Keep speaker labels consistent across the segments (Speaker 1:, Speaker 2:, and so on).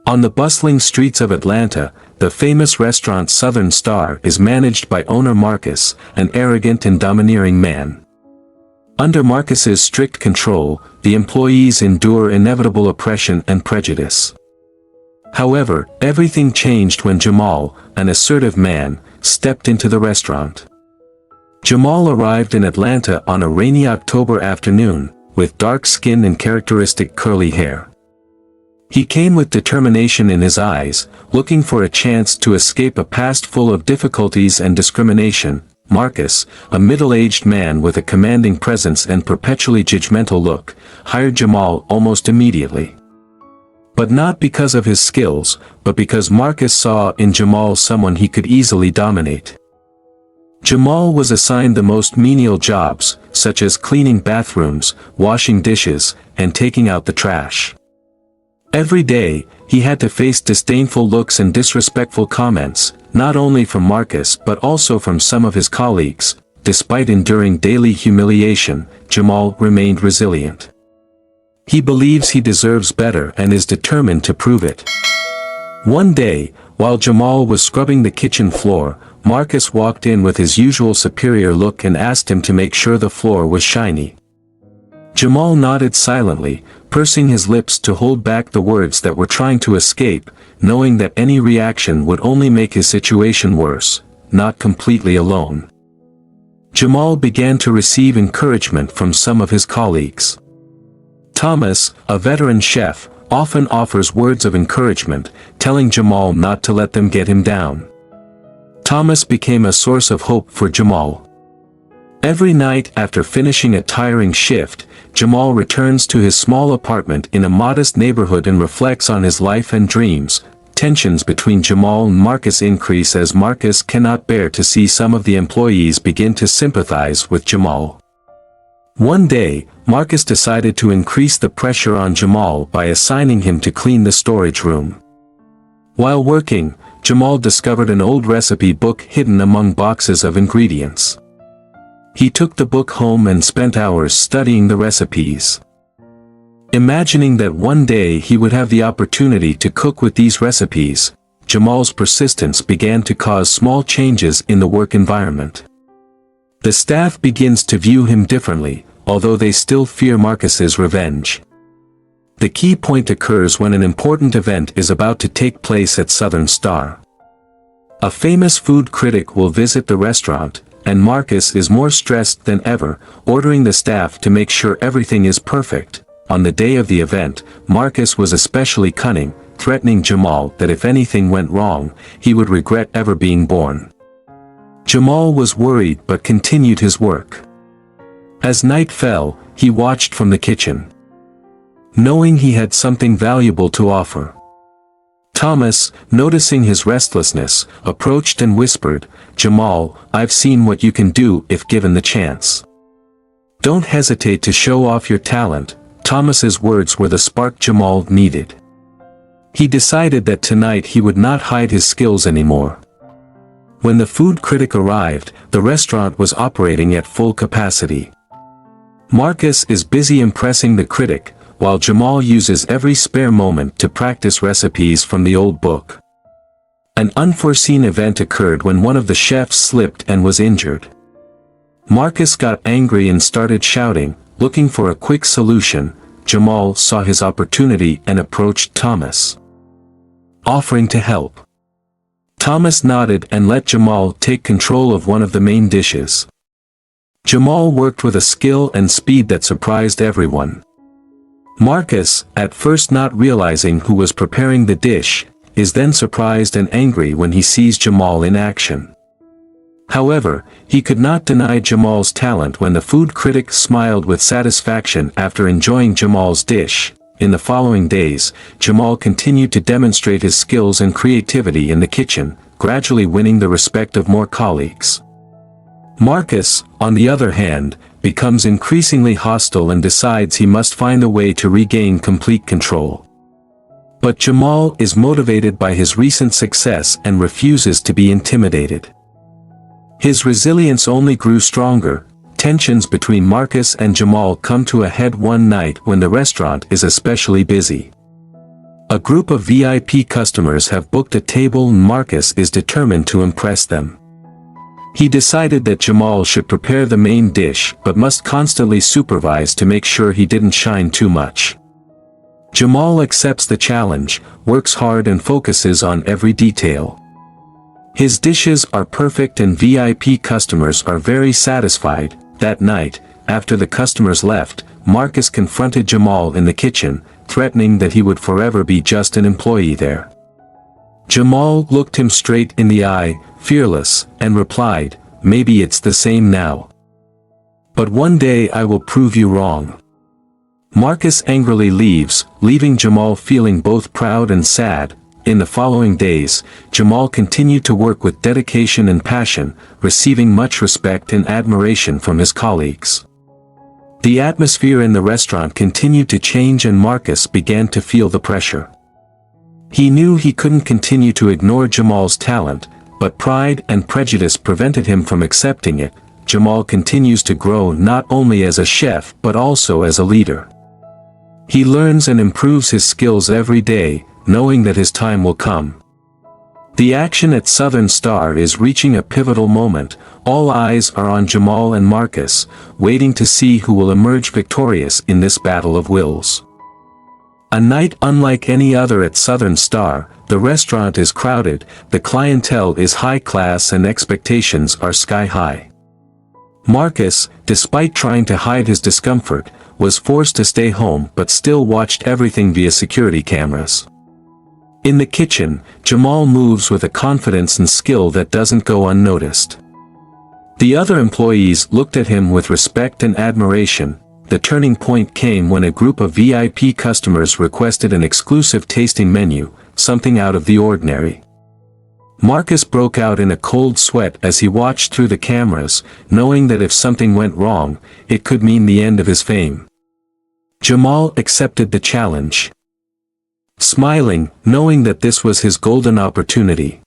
Speaker 1: On the bustling streets of Atlanta, the famous restaurant Southern Star is managed by owner Marcus, an arrogant and domineering man. Under Marcus's strict control, the employees endure inevitable oppression and prejudice. However, everything changed when Jamal, an assertive man, stepped into the restaurant. Jamal arrived in Atlanta on a rainy October afternoon, with dark skin and characteristic curly hair. He came with determination in his eyes, looking for a chance to escape a past full of difficulties and discrimination. Marcus, a middle-aged man with a commanding presence and perpetually judgmental look, hired Jamal almost immediately. But not because of his skills, but because Marcus saw in Jamal someone he could easily dominate. Jamal was assigned the most menial jobs, such as cleaning bathrooms, washing dishes, and taking out the trash. Every day, he had to face disdainful looks and disrespectful comments, not only from Marcus but also from some of his colleagues. Despite enduring daily humiliation, Jamal remained resilient. He believes he deserves better and is determined to prove it. One day, while Jamal was scrubbing the kitchen floor, Marcus walked in with his usual superior look and asked him to make sure the floor was shiny. Jamal nodded silently, pursing his lips to hold back the words that were trying to escape, knowing that any reaction would only make his situation worse. Not completely alone. Jamal began to receive encouragement from some of his colleagues. Thomas, a veteran chef, often offers words of encouragement, telling Jamal not to let them get him down. Thomas became a source of hope for Jamal. Every night after finishing a tiring shift, Jamal returns to his small apartment in a modest neighborhood and reflects on his life and dreams. Tensions between Jamal and Marcus increase as Marcus cannot bear to see some of the employees begin to sympathize with Jamal. One day, Marcus decided to increase the pressure on Jamal by assigning him to clean the storage room. While working, Jamal discovered an old recipe book hidden among boxes of ingredients. He took the book home and spent hours studying the recipes. Imagining that one day he would have the opportunity to cook with these recipes, Jamal's persistence began to cause small changes in the work environment. The staff begins to view him differently, although they still fear Marcus's revenge. The key point occurs when an important event is about to take place at Southern Star. A famous food critic will visit the restaurant, and Marcus is more stressed than ever, ordering the staff to make sure everything is perfect. On the day of the event, Marcus was especially cunning, threatening Jamal that if anything went wrong, he would regret ever being born. Jamal was worried but continued his work. As night fell, he watched from the kitchen, knowing he had something valuable to offer. Thomas, noticing his restlessness, approached and whispered, "Jamal, I've seen what you can do if given the chance. Don't hesitate to show off your talent." Thomas's words were the spark Jamal needed. He decided that tonight he would not hide his skills anymore. When the food critic arrived, the restaurant was operating at full capacity. Marcus is busy impressing the critic, while Jamal uses every spare moment to practice recipes from the old book. An unforeseen event occurred when one of the chefs slipped and was injured. Marcus got angry and started shouting, looking for a quick solution. Jamal saw his opportunity and approached Thomas, offering to help. Thomas nodded and let Jamal take control of one of the main dishes. Jamal worked with a skill and speed that surprised everyone. Marcus, at first not realizing who was preparing the dish, is then surprised and angry when he sees Jamal in action. However, he could not deny Jamal's talent when the food critic smiled with satisfaction after enjoying Jamal's dish. In the following days, Jamal continued to demonstrate his skills and creativity in the kitchen, gradually winning the respect of more colleagues. Marcus, on the other hand, becomes increasingly hostile and decides he must find a way to regain complete control. But Jamal is motivated by his recent success and refuses to be intimidated. His resilience only grew stronger. Tensions between Marcus and Jamal come to a head one night when the restaurant is especially busy. A group of VIP customers have booked a table and Marcus is determined to impress them. He decided that Jamal should prepare the main dish but must constantly supervise to make sure he didn't shine too much. Jamal accepts the challenge, works hard and focuses on every detail. His dishes are perfect and VIP customers are very satisfied. That night, after the customers left, Marcus confronted Jamal in the kitchen, threatening that he would forever be just an employee there. Jamal looked him straight in the eye, fearless, and replied, "Maybe it's the same now. But one day I will prove you wrong." Marcus angrily leaves, leaving Jamal feeling both proud and sad. In the following days, Jamal continued to work with dedication and passion, receiving much respect and admiration from his colleagues. The atmosphere in the restaurant continued to change and Marcus began to feel the pressure. He knew he couldn't continue to ignore Jamal's talent, but pride and prejudice prevented him from accepting it. Jamal continues to grow not only as a chef but also as a leader. He learns and improves his skills every day, knowing that his time will come. The action at Southern Star is reaching a pivotal moment. All eyes are on Jamal and Marcus, waiting to see who will emerge victorious in this battle of wills. A night unlike any other at Southern Star. The restaurant is crowded, the clientele is high class and expectations are sky high. Marcus, despite trying to hide his discomfort, was forced to stay home but still watched everything via security cameras. In the kitchen, Jamal moves with a confidence and skill that doesn't go unnoticed. The other employees looked at him with respect and admiration. The turning point came when a group of VIP customers requested an exclusive tasting menu, something out of the ordinary. Marcus broke out in a cold sweat as he watched through the cameras, knowing that if something went wrong, it could mean the end of his fame. Jamal accepted the challenge, smiling, knowing that this was his golden opportunity.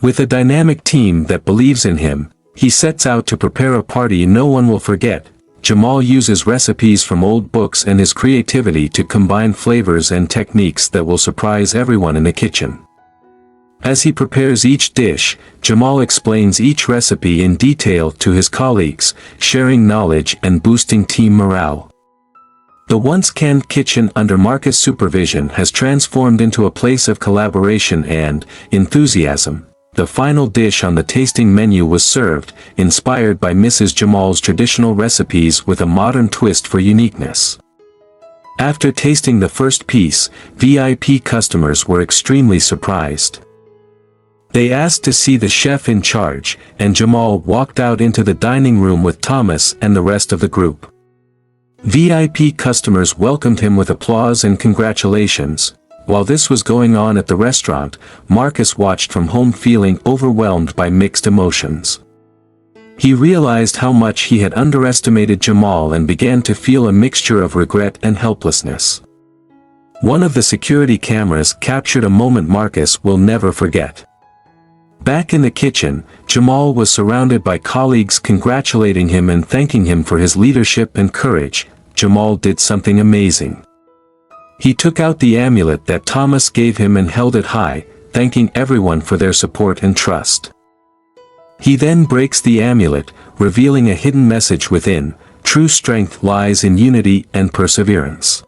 Speaker 1: With a dynamic team that believes in him, he sets out to prepare a party no one will forget. Jamal uses recipes from old books and his creativity to combine flavors and techniques that will surprise everyone in the kitchen. As he prepares each dish, Jamal explains each recipe in detail to his colleagues, sharing knowledge and boosting team morale. The once canned kitchen under Marcus' supervision has transformed into a place of collaboration and enthusiasm. The final dish on the tasting menu was served, inspired by Mrs. Jamal's traditional recipes with a modern twist for uniqueness. After tasting the first piece, VIP customers were extremely surprised. They asked to see the chef in charge, and Jamal walked out into the dining room with Thomas and the rest of the group. VIP customers welcomed him with applause and congratulations. While this was going on at the restaurant, Marcus watched from home feeling overwhelmed by mixed emotions. He realized how much he had underestimated Jamal and began to feel a mixture of regret and helplessness. One of the security cameras captured a moment Marcus will never forget. Back in the kitchen, Jamal was surrounded by colleagues congratulating him and thanking him for his leadership and courage. Jamal did something amazing. He took out the amulet that Thomas gave him and held it high, thanking everyone for their support and trust. He then breaks the amulet, revealing a hidden message within: true strength lies in unity and perseverance.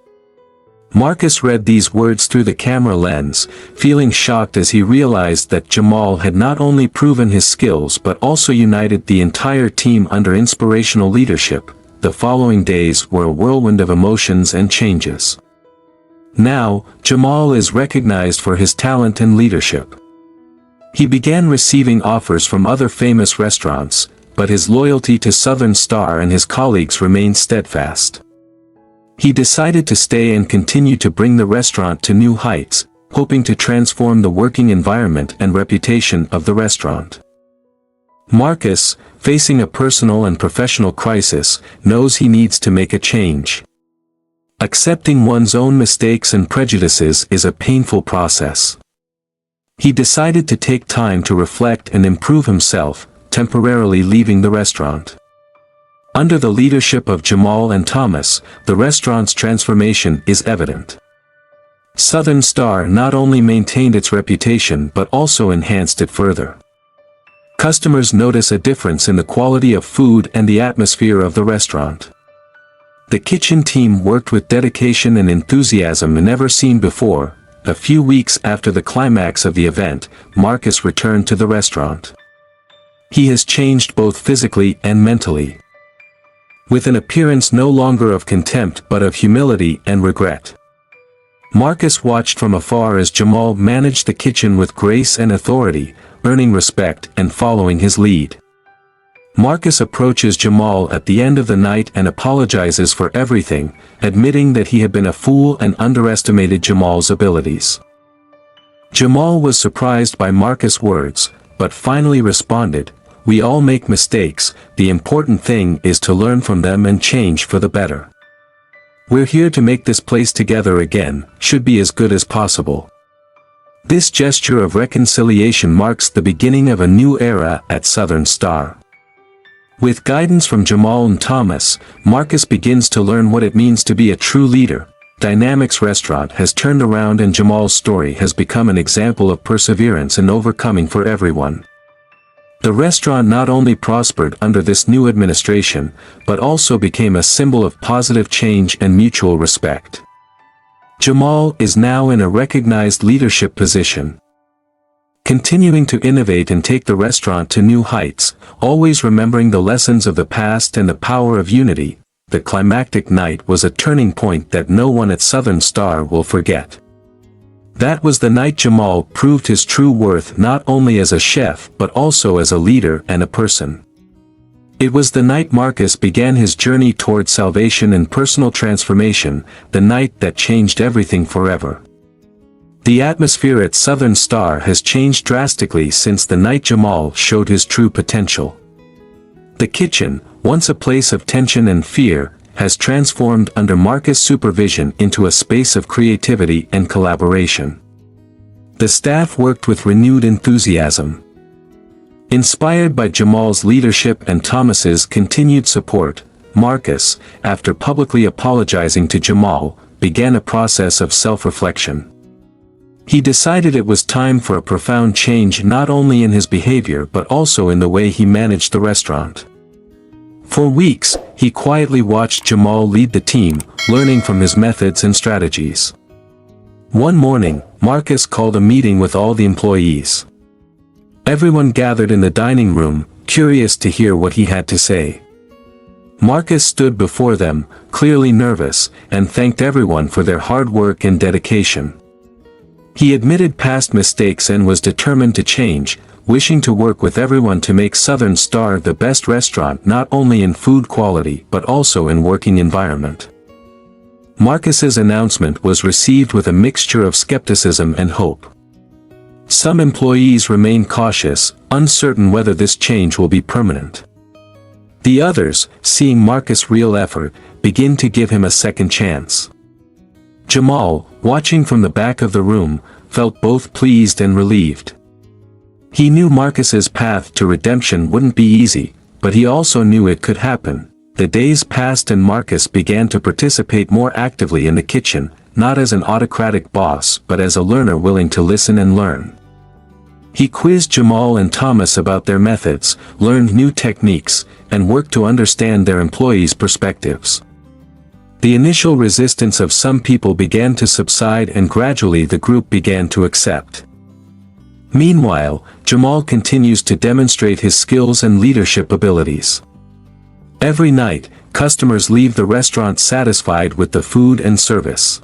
Speaker 1: Marcus read these words through the camera lens, feeling shocked as he realized that Jamal had not only proven his skills but also united the entire team under inspirational leadership. The following days were a whirlwind of emotions and changes. Now, Jamal is recognized for his talent and leadership. He began receiving offers from other famous restaurants, but his loyalty to Southern Star and his colleagues remained steadfast. He decided to stay and continue to bring the restaurant to new heights, hoping to transform the working environment and reputation of the restaurant. Marcus, facing a personal and professional crisis, knows he needs to make a change. Accepting one's own mistakes and prejudices is a painful process. He decided to take time to reflect and improve himself, temporarily leaving the restaurant. Under the leadership of Jamal and Thomas, the restaurant's transformation is evident. Southern Star not only maintained its reputation but also enhanced it further. Customers notice a difference in the quality of food and the atmosphere of the restaurant. The kitchen team worked with dedication and enthusiasm never seen before. A few weeks after the climax of the event, Marcus returned to the restaurant. He has changed both physically and mentally. With an appearance no longer of contempt but of humility and regret. Marcus watched from afar as Jamal managed the kitchen with grace and authority, earning respect and following his lead. Marcus approaches Jamal at the end of the night and apologizes for everything, admitting that he had been a fool and underestimated Jamal's abilities. Jamal was surprised by Marcus' words, but finally responded, "We all make mistakes, the important thing is to learn from them and change for the better. We're here to make this place together again, should be as good as possible." This gesture of reconciliation marks the beginning of a new era at Southern Star. With guidance from Jamal and Thomas, Marcus begins to learn what it means to be a true leader. Dynamics Restaurant has turned around and Jamal's story has become an example of perseverance and overcoming for everyone. The restaurant not only prospered under this new administration, but also became a symbol of positive change and mutual respect. Jamal is now in a recognized leadership position, continuing to innovate and take the restaurant to new heights, always remembering the lessons of the past and the power of unity. The climactic night was a turning point that no one at Southern Star will forget. That was the night Jamal proved his true worth not only as a chef but also as a leader and a person. It was the night Marcus began his journey toward salvation and personal transformation, the night that changed everything forever. The atmosphere at Southern Star has changed drastically since the night Jamal showed his true potential. The kitchen, once a place of tension and fear, has transformed under Marcus' supervision into a space of creativity and collaboration. The staff worked with renewed enthusiasm. Inspired by Jamal's leadership and Thomas's continued support, Marcus, after publicly apologizing to Jamal, began a process of self-reflection. He decided it was time for a profound change not only in his behavior but also in the way he managed the restaurant. For weeks, he quietly watched Jamal lead the team, learning from his methods and strategies. One morning, Marcus called a meeting with all the employees. Everyone gathered in the dining room, curious to hear what he had to say. Marcus stood before them, clearly nervous, and thanked everyone for their hard work and dedication. He admitted past mistakes and was determined to change, wishing to work with everyone to make Southern Star the best restaurant not only in food quality but also in working environment. Marcus's announcement was received with a mixture of skepticism and hope. Some employees remain cautious, uncertain whether this change will be permanent. The others, seeing Marcus' real effort, begin to give him a second chance. Jamal, watching from the back of the room, felt both pleased and relieved. He knew Marcus's path to redemption wouldn't be easy, but he also knew it could happen. The days passed and Marcus began to participate more actively in the kitchen, not as an autocratic boss but as a learner willing to listen and learn. He quizzed Jamal and Thomas about their methods, learned new techniques, and worked to understand their employees' perspectives. The initial resistance of some people began to subside and gradually the group began to accept. Meanwhile, Jamal continues to demonstrate his skills and leadership abilities. Every night, customers leave the restaurant satisfied with the food and service.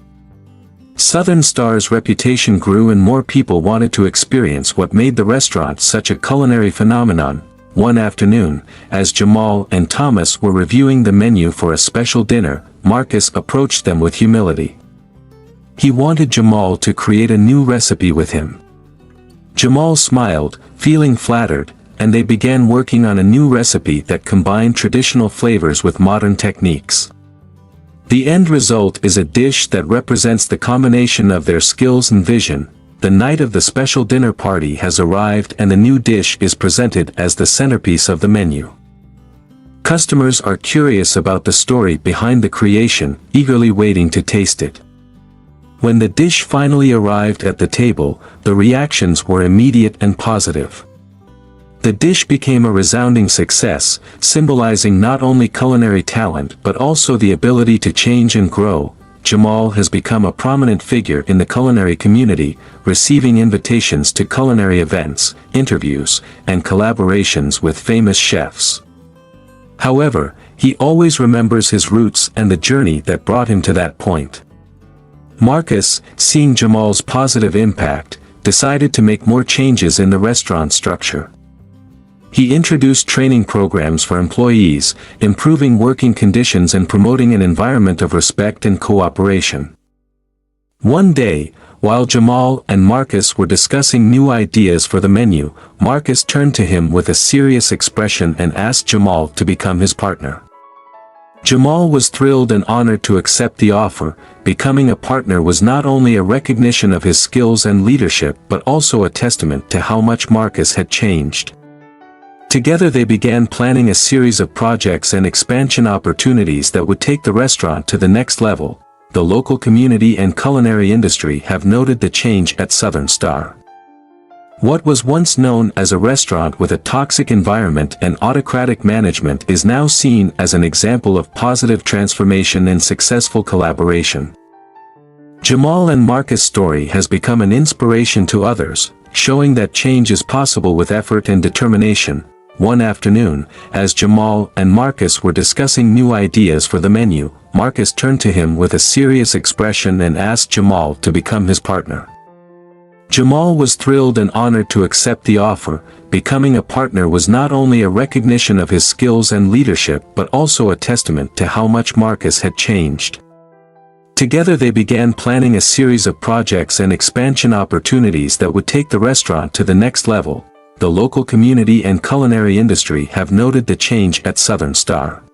Speaker 1: Southern Star's reputation grew and more people wanted to experience what made the restaurant such a culinary phenomenon. One afternoon, as Jamal and Thomas were reviewing the menu for a special dinner, Marcus approached them with humility. He wanted Jamal to create a new recipe with him. Jamal smiled, feeling flattered, and they began working on a new recipe that combined traditional flavors with modern techniques. The end result is a dish that represents the combination of their skills and vision. The night of the special dinner party has arrived and the new dish is presented as the centerpiece of the menu. Customers are curious about the story behind the creation, eagerly waiting to taste it. When the dish finally arrived at the table, the reactions were immediate and positive. The dish became a resounding success, symbolizing not only culinary talent but also the ability to change and grow. Jamal has become a prominent figure in the culinary community, receiving invitations to culinary events, interviews, and collaborations with famous chefs. However, he always remembers his roots and the journey that brought him to that point. Marcus, seeing Jamal's positive impact, decided to make more changes in the restaurant structure. He introduced training programs for employees, improving working conditions and promoting an environment of respect and cooperation. One day, while Jamal and Marcus were discussing new ideas for the menu, Marcus turned to him with a serious expression and asked Jamal to become his partner. Jamal was thrilled and honored to accept the offer. Becoming a partner was not only a recognition of his skills and leadership but also a testament to how much Marcus had changed. Together they began planning a series of projects and expansion opportunities that would take the restaurant to the next level. The local community and culinary industry have noted the change at Southern Star. What was once known as a restaurant with a toxic environment and autocratic management is now seen as an example of positive transformation and successful collaboration. Jamal and Marcus' story has become an inspiration to others, showing that change is possible with effort and determination. One afternoon, as Jamal and Marcus were discussing new ideas for the menu, Marcus turned to him with a serious expression and asked Jamal to become his partner. Jamal was thrilled and honored to accept the offer. Becoming a partner was not only a recognition of his skills and leadership but also a testament to how much Marcus had changed. Together they began planning a series of projects and expansion opportunities that would take the restaurant to the next level. The local community and culinary industry have noted the change at Southern Star.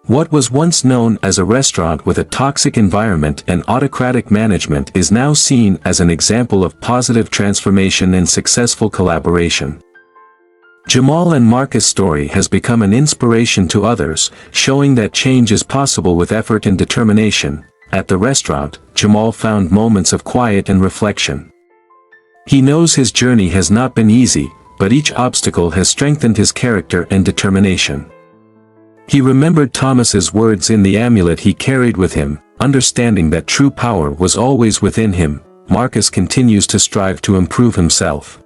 Speaker 1: What was once known as a restaurant with a toxic environment and autocratic management is now seen as an example of positive transformation and successful collaboration. Jamal and Marcus' story has become an inspiration to others, showing that change is possible with effort and determination. At the restaurant, Jamal found moments of quiet and reflection. He knows his journey has not been easy, but each obstacle has strengthened his character and determination. He remembered Thomas's words in the amulet he carried with him, understanding that true power was always within him. Marcus continues to strive to improve himself.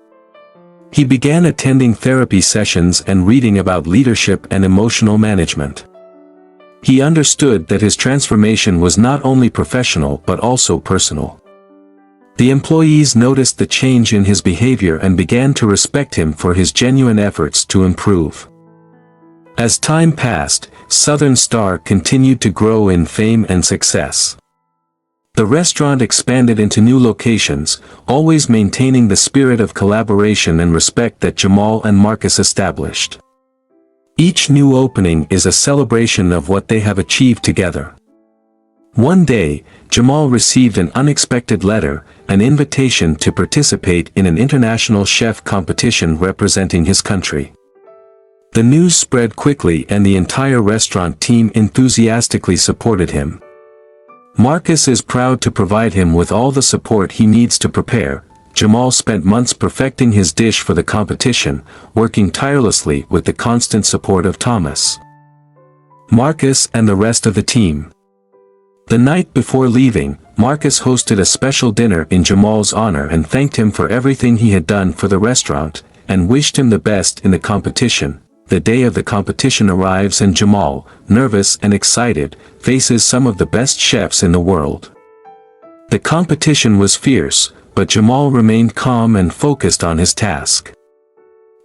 Speaker 1: He began attending therapy sessions and reading about leadership and emotional management. He understood that his transformation was not only professional but also personal. The employees noticed the change in his behavior and began to respect him for his genuine efforts to improve. As time passed, Southern Star continued to grow in fame and success. The restaurant expanded into new locations, always maintaining the spirit of collaboration and respect that Jamal and Marcus established. Each new opening is a celebration of what they have achieved together. One day, Jamal received an unexpected letter, an invitation to participate in an international chef competition representing his country. The news spread quickly and the entire restaurant team enthusiastically supported him. Marcus is proud to provide him with all the support he needs to prepare. Jamal spent months perfecting his dish for the competition, working tirelessly with the constant support of Thomas, Marcus and the rest of the team. The night before leaving, Marcus hosted a special dinner in Jamal's honor and thanked him for everything he had done for the restaurant, and wished him the best in the competition. The day of the competition arrives and Jamal, nervous and excited, faces some of the best chefs in the world. The competition was fierce, but Jamal remained calm and focused on his task.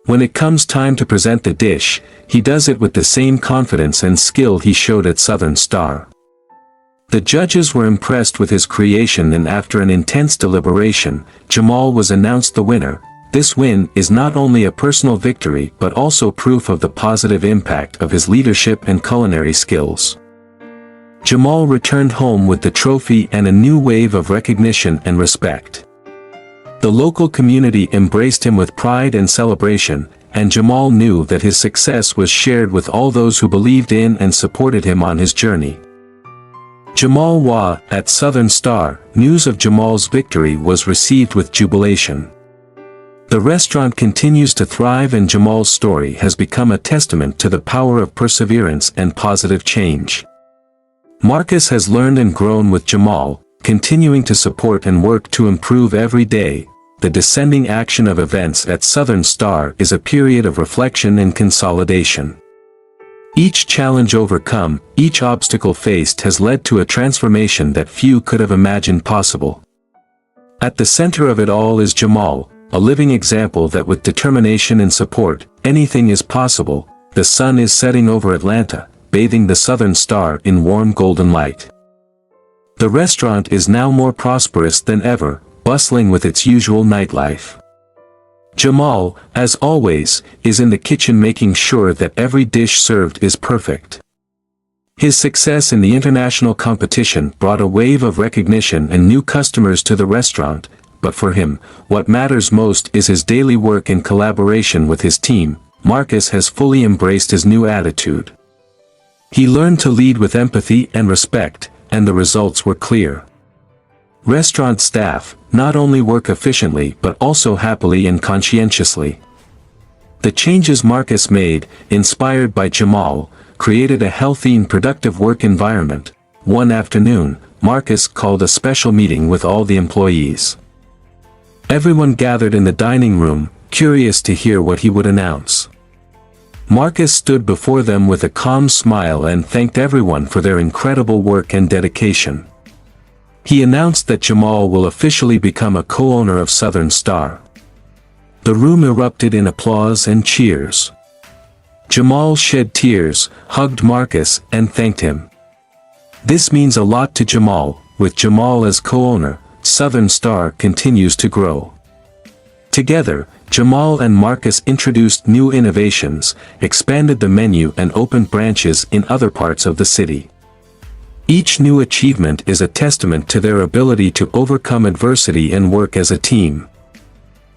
Speaker 1: When it comes time to present the dish, he does it with the same confidence and skill he showed at Southern Star. The judges were impressed with his creation and after an intense deliberation, Jamal was announced the winner. This win is not only a personal victory but also proof of the positive impact of his leadership and culinary skills. Jamal returned home with the trophy and a new wave of recognition and respect. The local community embraced him with pride and celebration, and Jamal knew that his success was shared with all those who believed in and supported him on his journey. Jamal Wa, at Southern Star, news of Jamal's victory was received with jubilation. The restaurant continues to thrive and Jamal's story has become a testament to the power of perseverance and positive change. Marcus has learned and grown with Jamal, continuing to support and work to improve every day. The descending action of events at Southern Star is a period of reflection and consolidation. Each challenge overcome, each obstacle faced has led to a transformation that few could have imagined possible. At the center of it all is Jamal, a living example that with determination and support, anything is possible. The sun is setting over Atlanta, bathing the Southern Star in warm golden light. The restaurant is now more prosperous than ever, bustling with its usual nightlife. Jamal, as always, is in the kitchen making sure that every dish served is perfect. His success in the international competition brought a wave of recognition and new customers to the restaurant, but for him, what matters most is his daily work in collaboration with his team. Marcus has fully embraced his new attitude. He learned to lead with empathy and respect, and the results were clear. Restaurant staff not only work efficiently but also happily and conscientiously. The changes Marcus made, inspired by Jamal, created a healthy and productive work environment. One afternoon, Marcus called a special meeting with all the employees. Everyone gathered in the dining room, curious to hear what he would announce. Marcus stood before them with a calm smile and thanked everyone for their incredible work and dedication. He announced that Jamal will officially become a co-owner of Southern Star. The room erupted in applause and cheers. Jamal shed tears, hugged Marcus, and thanked him. This means a lot to Jamal. With Jamal as co-owner, Southern Star continues to grow. Together, Jamal and Marcus introduced new innovations, expanded the menu and opened branches in other parts of the city. Each new achievement is a testament to their ability to overcome adversity and work as a team.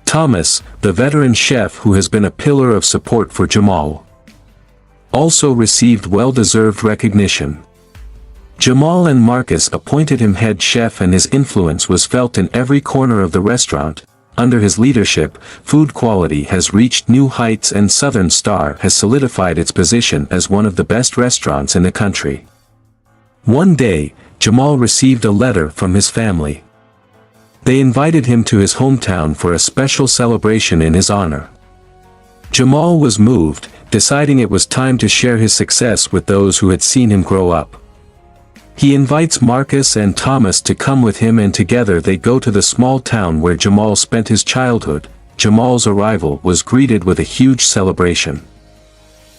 Speaker 1: Thomas, the veteran chef who has been a pillar of support for Jamal, also received well-deserved recognition. Jamal and Marcus appointed him head chef and his influence was felt in every corner of the restaurant. Under his leadership, food quality has reached new heights and Southern Star has solidified its position as one of the best restaurants in the country. One day, Jamal received a letter from his family. They invited him to his hometown for a special celebration in his honor. Jamal was moved, deciding it was time to share his success with those who had seen him grow up. He invites Marcus and Thomas to come with him and together they go to the small town where Jamal spent his childhood. Jamal's arrival was greeted with a huge celebration.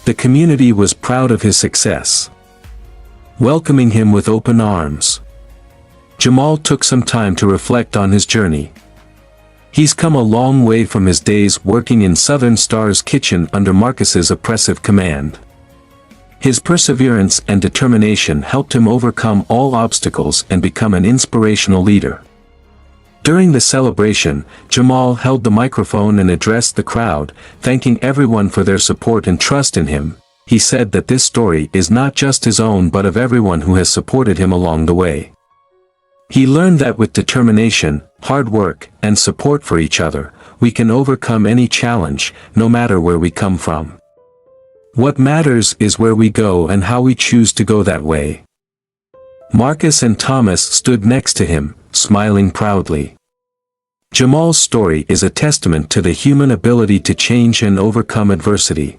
Speaker 1: The community was proud of his success, welcoming him with open arms. Jamal took some time to reflect on his journey. He's come a long way from his days working in Southern Star's kitchen under Marcus's oppressive command. His perseverance and determination helped him overcome all obstacles and become an inspirational leader. During the celebration, Jamal held the microphone and addressed the crowd, thanking everyone for their support and trust in him. He said that this story is not just his own but of everyone who has supported him along the way. He learned that with determination, hard work, and support for each other, we can overcome any challenge, no matter where we come from. What matters is where we go and how we choose to go that way. Marcus and Thomas stood next to him, smiling proudly. Jamal's story is a testament to the human ability to change and overcome adversity.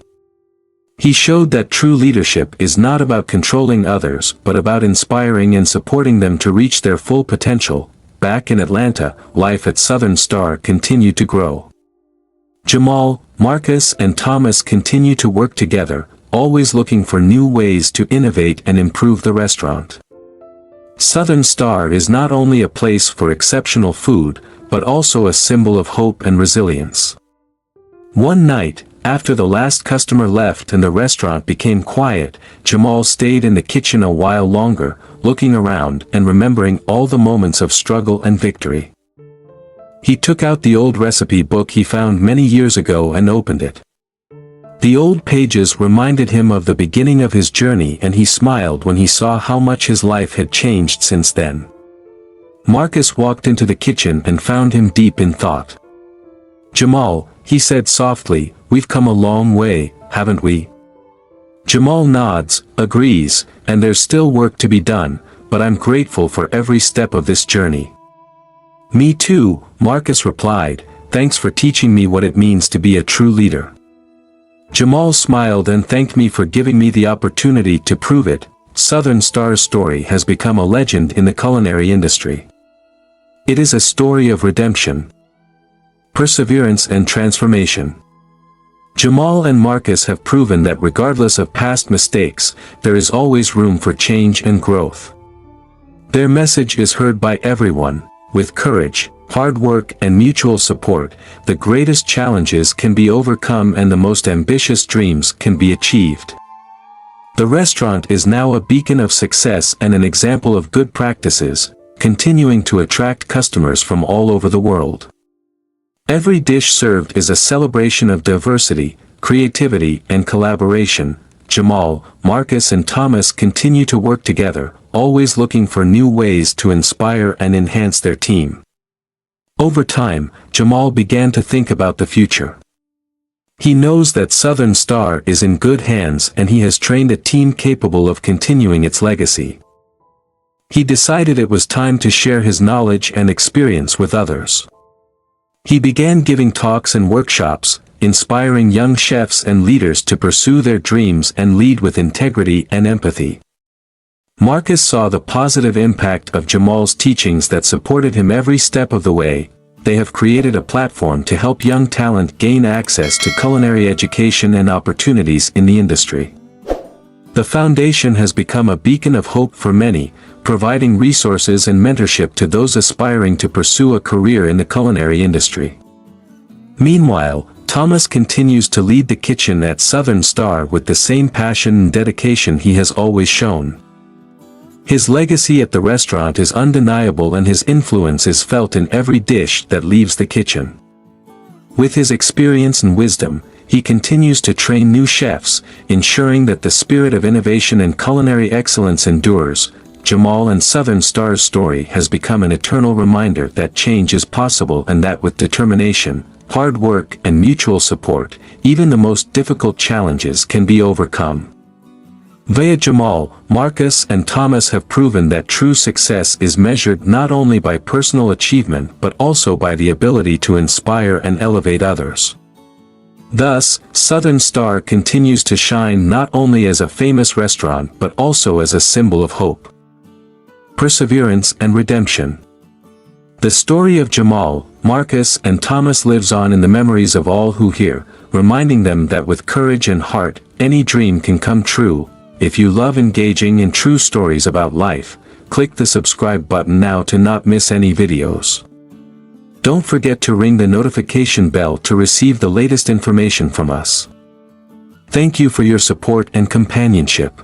Speaker 1: He showed that true leadership is not about controlling others but about inspiring and supporting them to reach their full potential. Back in Atlanta, life at Southern Star continued to grow. Jamal, Marcus and Thomas continue to work together, always looking for new ways to innovate and improve the restaurant. Southern Star is not only a place for exceptional food, but also a symbol of hope and resilience. One night, after the last customer left and the restaurant became quiet, Jamal stayed in the kitchen a while longer, looking around and remembering all the moments of struggle and victory. He took out the old recipe book he found many years ago and opened it. The old pages reminded him of the beginning of his journey, and he smiled when he saw how much his life had changed since then. Marcus walked into the kitchen and found him deep in thought. "Jamal," he said softly, "we've come a long way, haven't we?" Jamal nods, agrees, and there's still work to be done, but I'm grateful for every step of this journey. "Me too," Marcus replied, "thanks for teaching me what it means to be a true leader." Jamal smiled and thanked me for giving me the opportunity to prove it. Southern Star's story has become a legend in the culinary industry. It is a story of redemption, perseverance and transformation. Jamal and Marcus have proven that regardless of past mistakes, there is always room for change and growth. Their message is heard by everyone. With courage, hard work and mutual support, the greatest challenges can be overcome and the most ambitious dreams can be achieved. The restaurant is now a beacon of success and an example of good practices, continuing to attract customers from all over the world. Every dish served is a celebration of diversity, creativity and collaboration. Jamal, Marcus and Thomas continue to work together, always looking for new ways to inspire and enhance their team. Over time, Jamal began to think about the future. He knows that Southern Star is in good hands and he has trained a team capable of continuing its legacy. He decided it was time to share his knowledge and experience with others. He began giving talks and workshops, inspiring young chefs and leaders to pursue their dreams and lead with integrity and empathy. Marcus saw the positive impact of Jamal's teachings that supported him every step of the way. They have created a platform to help young talent gain access to culinary education and opportunities in the industry. The foundation has become a beacon of hope for many, providing resources and mentorship to those aspiring to pursue a career in the culinary industry. Meanwhile, Thomas continues to lead the kitchen at Southern Star with the same passion and dedication he has always shown. His legacy at the restaurant is undeniable and his influence is felt in every dish that leaves the kitchen. With his experience and wisdom, he continues to train new chefs, ensuring that the spirit of innovation and culinary excellence endures. Jamal and Southern Star's story has become an eternal reminder that change is possible and that with determination, hard work and mutual support, even the most difficult challenges can be overcome. Via Jamal, Marcus and Thomas have proven that true success is measured not only by personal achievement but also by the ability to inspire and elevate others. Thus, Southern Star continues to shine not only as a famous restaurant but also as a symbol of hope, perseverance and redemption. The story of Jamal, Marcus and Thomas lives on in the memories of all who hear, reminding them that with courage and heart, any dream can come true. If you love engaging in true stories about life, click the subscribe button now to not miss any videos. Don't forget to ring the notification bell to receive the latest information from us. Thank you for your support and companionship.